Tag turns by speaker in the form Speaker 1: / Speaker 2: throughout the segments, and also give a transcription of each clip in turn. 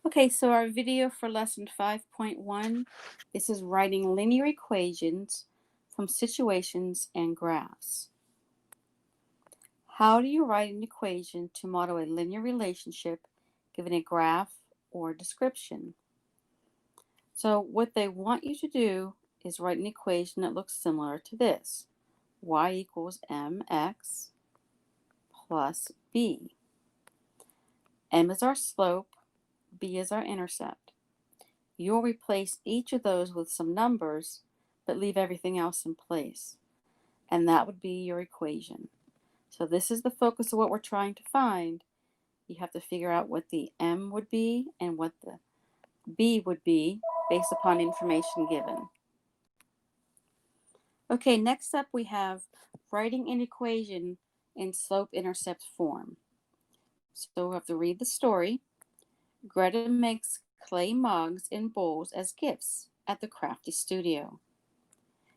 Speaker 1: Okay, so our video for lesson 5.1, this is writing linear equations from situations and graphs. How do you write an equation to model a linear relationship given a graph or description? So what they want you to do is write an equation that looks similar to this. Y equals mx plus b. M is our slope, b is our intercept. You'll replace each of those with some numbers, but leave everything else in place. And that would be your equation. So this is the focus of what we're trying to find. You have to figure out what the m would be and what the b would be based upon information given. Okay, next up we have writing an equation in slope-intercept form. So we have to read the story. Greta makes clay mugs and bowls as gifts at the Crafty Studio.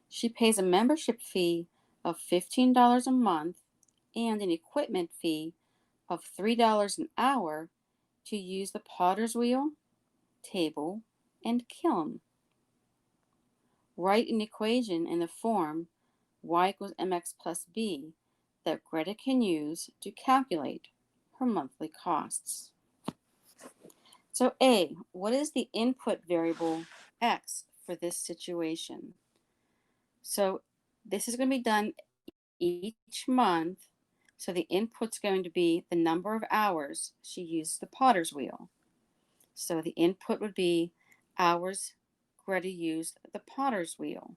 Speaker 1: She pays a membership fee of $15 a month and an equipment fee of $3 an hour to use the potter's wheel, table, and kiln. Write an equation in the form y equals mx plus b that Greta can use to calculate her monthly costs. So A, what is the input variable x for this situation? So this is going to be done each month. So the input's going to be the number of hours she used the potter's wheel. So the input would be hours Greta used the potter's wheel.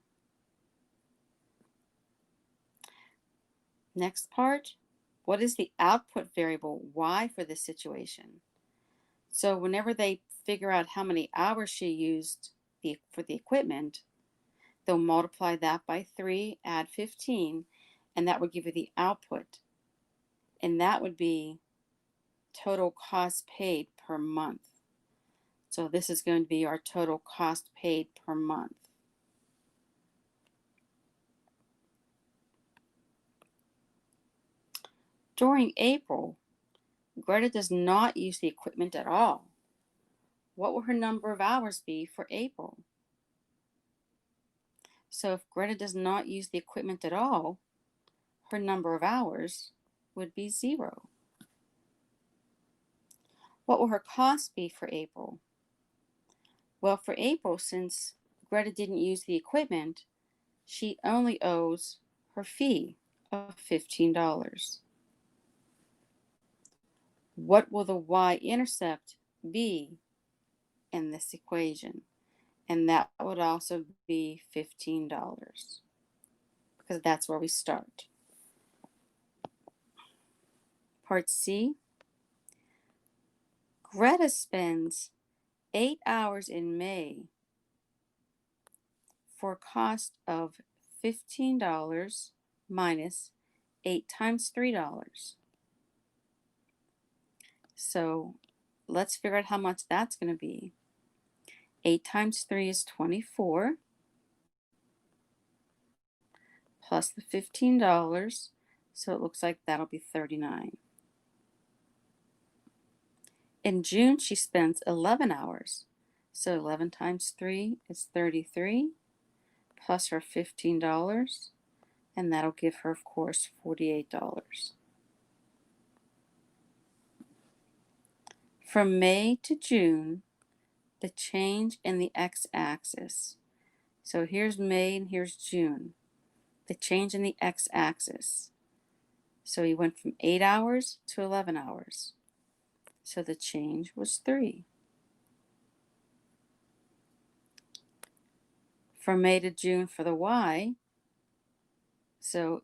Speaker 1: Next part, what is the output variable y for this situation? So whenever they figure out how many hours she used for the equipment, they'll multiply that by 3, add 15, and that would give you the output. And that would be total cost paid per month. So this is going to be our total cost paid per month. During April, Greta does not use the equipment at all. What will her number of hours be for April? So if Greta does not use the equipment at all, her number of hours would be 0. What will her cost be for April? Well, for April, since Greta didn't use the equipment, she only owes her fee of $15. What will the y-intercept be in this equation? And that would also be $15 because that's where we start. Part C, Greta spends 8 hours in May for a cost of $15 minus 8 times $3. So let's figure out how much that's going to be. 8 times 3 is 24 plus the $15, so it looks like that'll be 39. In June, she spends 11 hours, so 11 times 3 is 33 plus her $15, and that'll give her, of course, $48. From May to June, the change in the x-axis. So here's May and here's June. The change in the x-axis. So he went from 8 hours to 11 hours. So the change was 3. From May to June for the y. So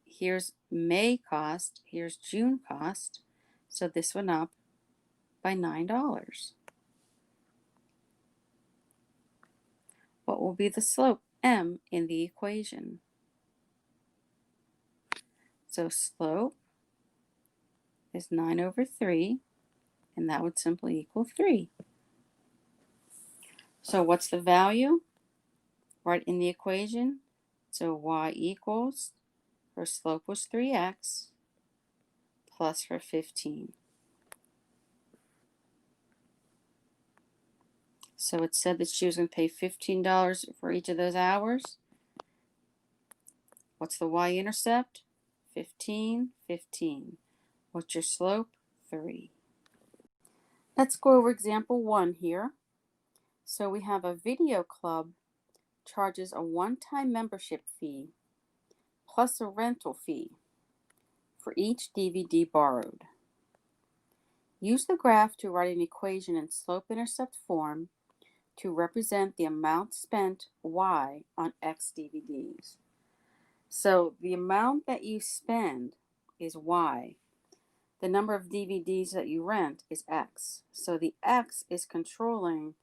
Speaker 1: here's May cost, here's June cost. So this went up by $9. What will be the slope m in the equation? So slope is 9 over 3, and that would simply equal 3. So what's the value? Right in the equation. So y equals, her slope was 3x, plus her 15. So it said that she was going to pay $15 for each of those hours. What's the y-intercept? 15, 15. What's your slope? 3. Let's go over example 1 here. So we have a video club charges a one-time membership fee plus a rental fee for each DVD borrowed. Use the graph to write an equation in slope-intercept form to represent the amount spent Y on X DVDs. So the amount that you spend is Y. The number of DVDs that you rent is X. So the X is controlling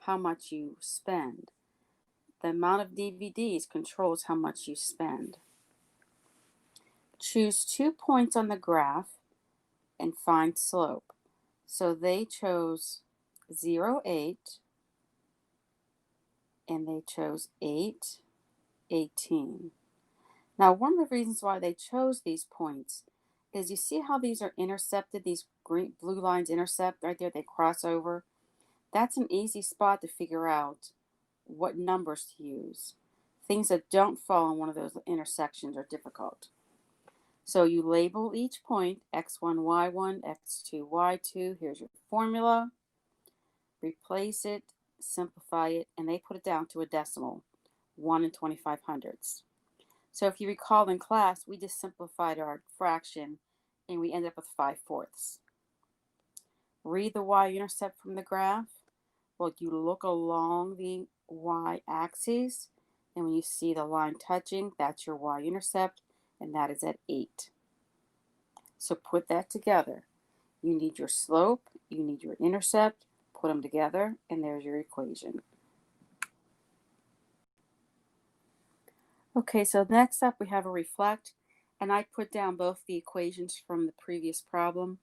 Speaker 1: how much you spend. The amount of DVDs controls how much you spend. Choose 2 points on the graph and find slope. So they chose 0, 8, and they chose 8, 18. Now, one of the reasons why they chose these points is you see how these are intercepted, these green, blue lines intercept right there, they cross over. That's an easy spot to figure out what numbers to use. Things that don't fall in one of those intersections are difficult. So you label each point x1, y1, x2, y2. Here's your formula. Replace it, simplify it, and they put it down to a decimal, 1 25/100. So if you recall in class, we just simplified our fraction and we ended up with 5/4. Read the y-intercept from the graph. Well, you look along the y-axis, and when you see the line touching, that's your y-intercept, and that is at 8. So put that together. You need your slope, you need your intercept, put them together, and there's your equation. Okay, so next up we have a reflect, and I put down both the equations from the previous problem.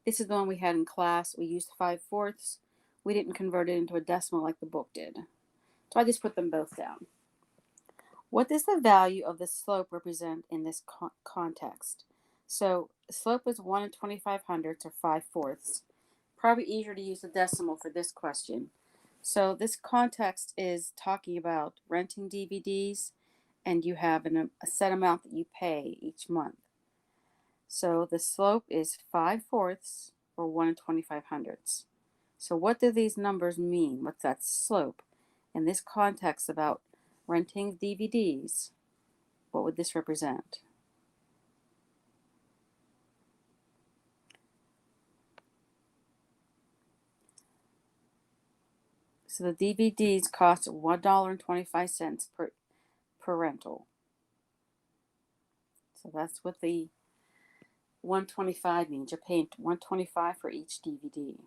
Speaker 1: This is the one we had in class. We used 5/4. We didn't convert it into a decimal like the book did. So I just put them both down. What does the value of the slope represent in this context? So the slope is 1 25/100 or 5/4. Probably easier to use the decimal for this question. So this context is talking about renting DVDs, and you have a set amount that you pay each month. So the slope is 5/4 or 1 25/100. So what do these numbers mean? What's that slope? In this context about renting DVDs, what would this represent? So the DVDs cost $1.25 per rental. So that's what the 125 means. You're paying $1.25 for each DVD.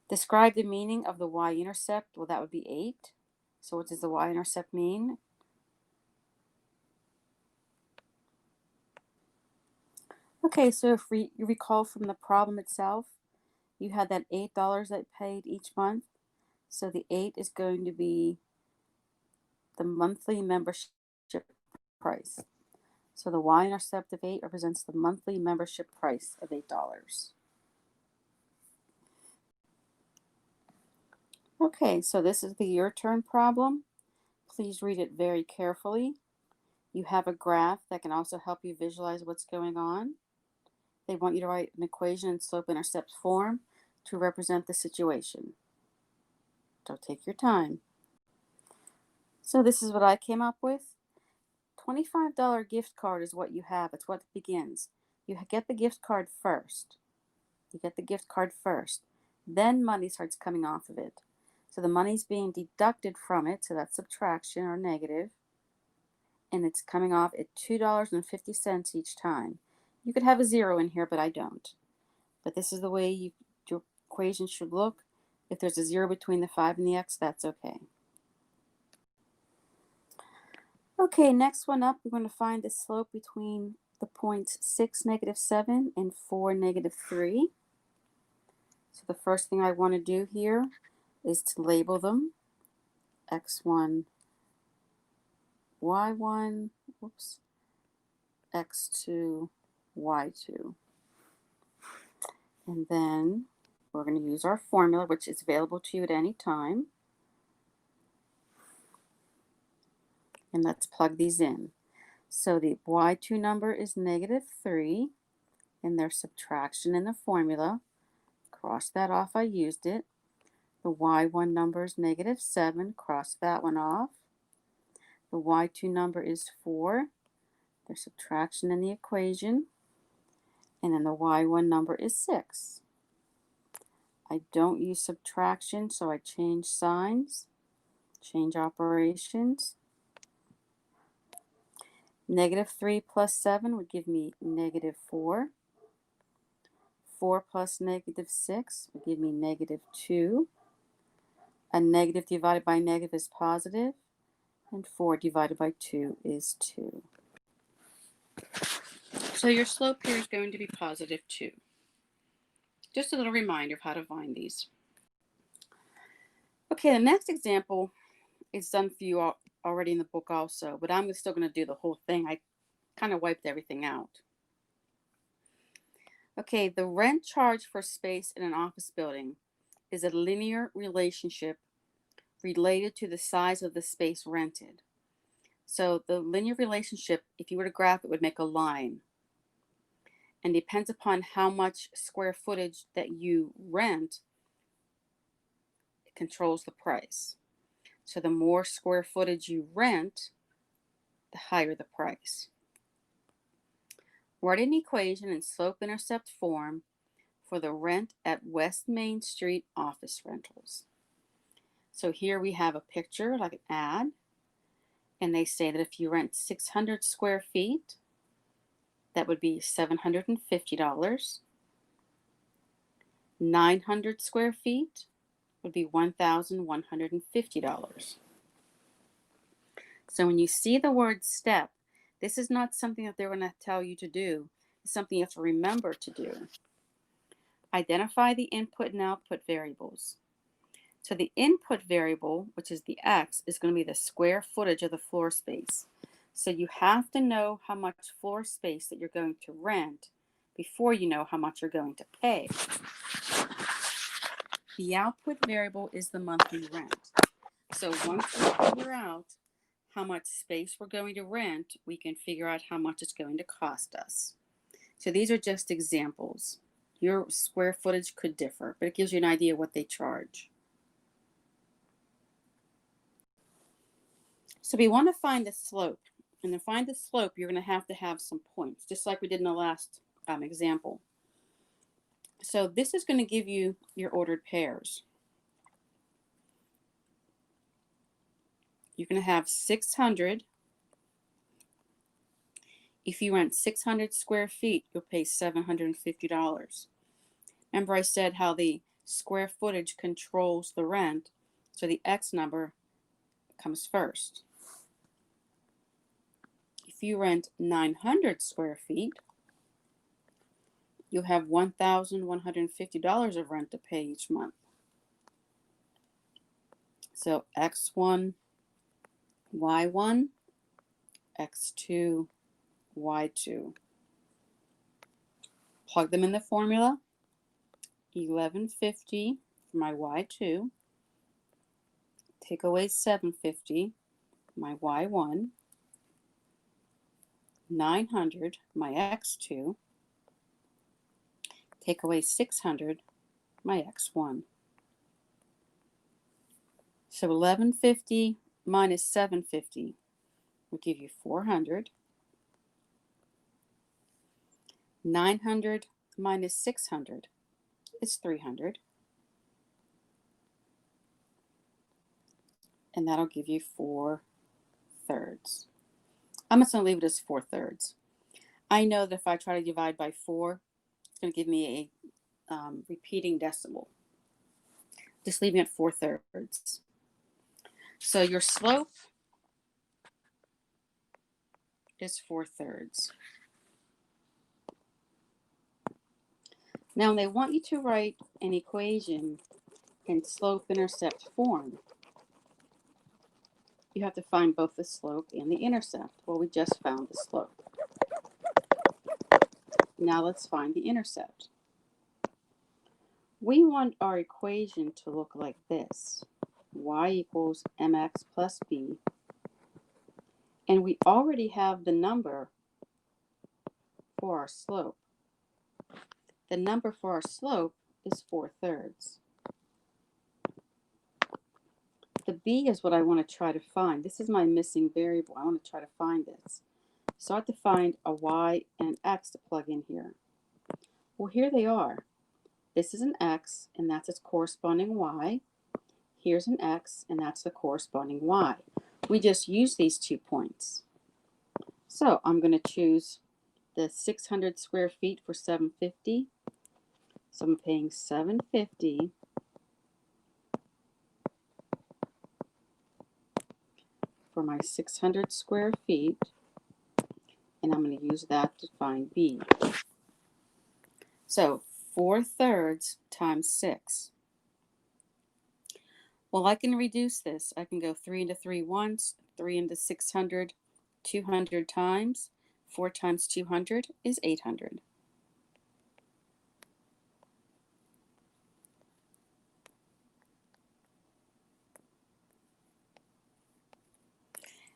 Speaker 1: Describe the meaning of the y-intercept. Well, that would be 8. So what does the y-intercept mean? Okay, so if you recall from the problem itself, you had that $8 that paid each month. So the 8 is going to be the monthly membership price. So the y-intercept of 8 represents the monthly membership price of $8. Okay, so this is the your turn problem. Please read it very carefully. You have a graph that can also help you visualize what's going on. They want you to write an equation in slope-intercept form to represent the situation. So take your time. So this is what I came up with. $25 gift card is what you have. It's what begins. You get the gift card first. You get the gift card first. Then money starts coming off of it. So the money's being deducted from it, so that's subtraction or negative, and it's coming off at $2.50 each time. You could have a 0 in here, but I don't. But this is the way your equation should look. If there's a 0 between the 5 and the x, that's okay. Okay, next one up, we're going to find the slope between the points 6, -7 and 4, -3. So the first thing I want to do here is to label them x1, y1, whoops, x2, y2. And then We're going to use our formula, which is available to you at any time. And let's plug these in. So the y2 number is -3, and there's subtraction in the formula. Cross that off, I used it. The y1 number is -7, cross that one off. The y2 number is 4. There's subtraction in the equation. And then the y1 number is 6. I don't use subtraction, so I change signs, change operations. -3 plus 7 would give me -4. 4 plus -6 would give me -2. A negative divided by negative is positive, and 4 divided by 2 is 2. So your slope here is going to be +2. Just a little reminder of how to find these. Okay, the next example is done for you already in the book also, but I'm still going to do the whole thing. I kind of wiped everything out. Okay, the rent charge for space in an office building is a linear relationship related to the size of the space rented. So the linear relationship, if you were to graph it, would make a line. And depends upon how much square footage that you rent, it controls the price. So the more square footage you rent, the higher the price. Write an equation in slope-intercept form for the rent at West Main Street office rentals. So here we have a picture, like an ad, and they say that if you rent 600 square feet, that would be $750. 900 square feet would be $1,150. So when you see the word step, this is not something that they're going to tell you to do. It's something you have to remember to do. Identify the input and output variables. So the input variable, which is the x, is going to be the square footage of the floor space. So you have to know how much floor space that you're going to rent before you know how much you're going to pay. The output variable is the monthly rent. So once we figure out how much space we're going to rent, we can figure out how much it's going to cost us. So these are just examples. Your square footage could differ, but it gives you an idea what they charge. So we want to find the slope. And to find the slope, you're going to have some points, just like we did in the last example. So this is going to give you your ordered pairs. You're going to have 600. If you rent 600 square feet, you'll pay $750. Remember I said how the square footage controls the rent, so the X number comes first. If you rent 900 square feet, you'll have $1,150 of rent to pay each month. So X1, Y1, X2, Y2. Plug them in the formula. 1150 for my Y2. Take away 750, my Y1. 900, my X2. Take away 600, my X1. So 1150 minus 750 will give you 400. 900 minus 600 is 300. And that'll give you 4/3. I'm just going to leave it as 4/3. I know that if I try to divide by 4, it's going to give me a repeating decimal. Just leaving it 4/3. So your slope is 4/3. Now they want you to write an equation in slope-intercept form. You have to find both the slope and the intercept. Well, we just found the slope. Now let's find the intercept. We want our equation to look like this. Y equals mx plus b. And we already have the number for our slope. The number for our slope is 4/3. The b is what I want to try to find. This is my missing variable. I want to try to find this. So I have to find a y and an x to plug in here. Well, here they are. This is an x, and that's its corresponding y. Here's an x, and that's the corresponding y. We just use these 2 points. So I'm going to choose the 600 square feet for $750. So I'm paying $750 for my 600 square feet, and I'm going to use that to find b. So 4/3 times 6. Well, I can reduce this. I can go 3 into 3 once, 3 into 600, 200 times. 4 times 200 is 800.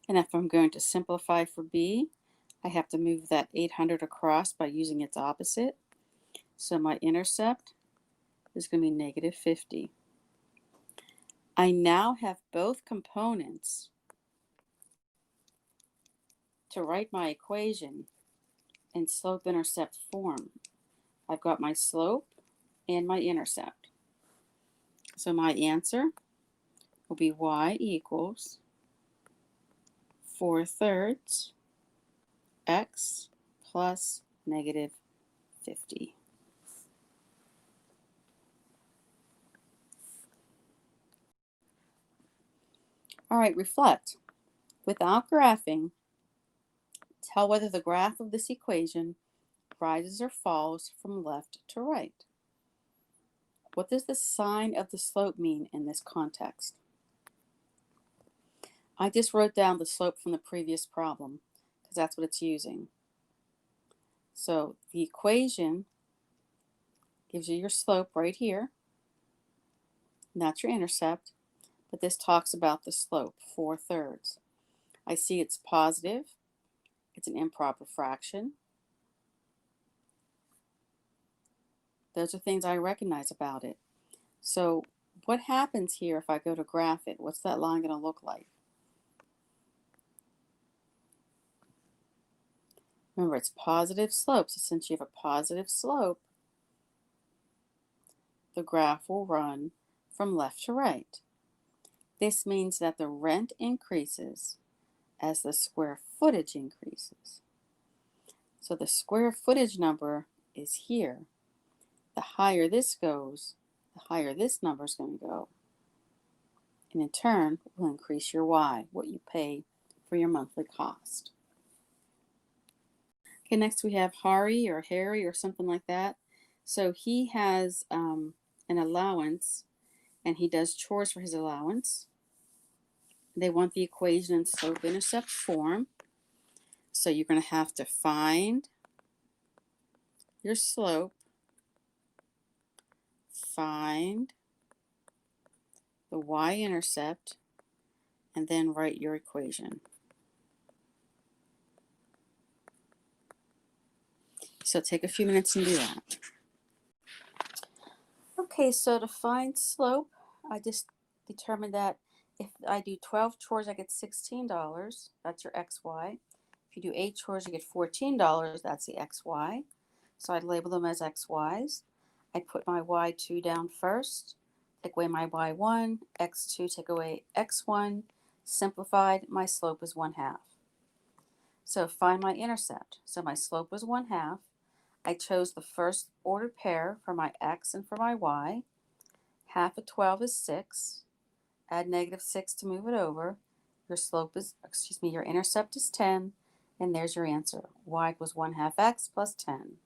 Speaker 1: And if I'm going to simplify for b, I have to move that 800 across by using its opposite. So my intercept is going to be -50. I now have both components to write my equation in slope-intercept form. I've got my slope and my intercept. So my answer will be y equals 4/3 x plus -50. All right, reflect. Without graphing, tell whether the graph of this equation rises or falls from left to right. What does the sign of the slope mean in this context? I just wrote down the slope from the previous problem because that's what it's using. So the equation gives you your slope right here, and that's your intercept, but this talks about the slope, 4/3. I see it's positive, it's an improper fraction. Those are things I recognize about it. So what happens here if I go to graph it? What's that line going to look like? Remember, it's positive slopes. So since you have a positive slope, the graph will run from left to right. This means that the rent increases as the square footage increases. So the square footage number is here. The higher this goes, the higher this number is going to go. And in turn, will increase your y, what you pay for your monthly cost. Okay, next we have Hari or Harry or something like that. So he has an allowance, and he does chores for his allowance. They want the equation in slope-intercept form. So you're going to have to find your slope, find the y-intercept, and then write your equation. So take a few minutes and do that. Okay, so to find slope, I just determined that if I do 12 chores, I get $16. That's your XY. If you do 8 chores, you get $14. That's the XY. So I'd label them as XYs. I put my Y2 down first, take away my Y1, X2, take away X1. Simplified, my slope is 1/2. So find my intercept. So my slope was 1/2. I chose the first ordered pair for my X and for my Y. 1/2 of 12 is 6. Add -6 to move it over. Your intercept is 10, and there's your answer. Y equals 1/2 X plus 10.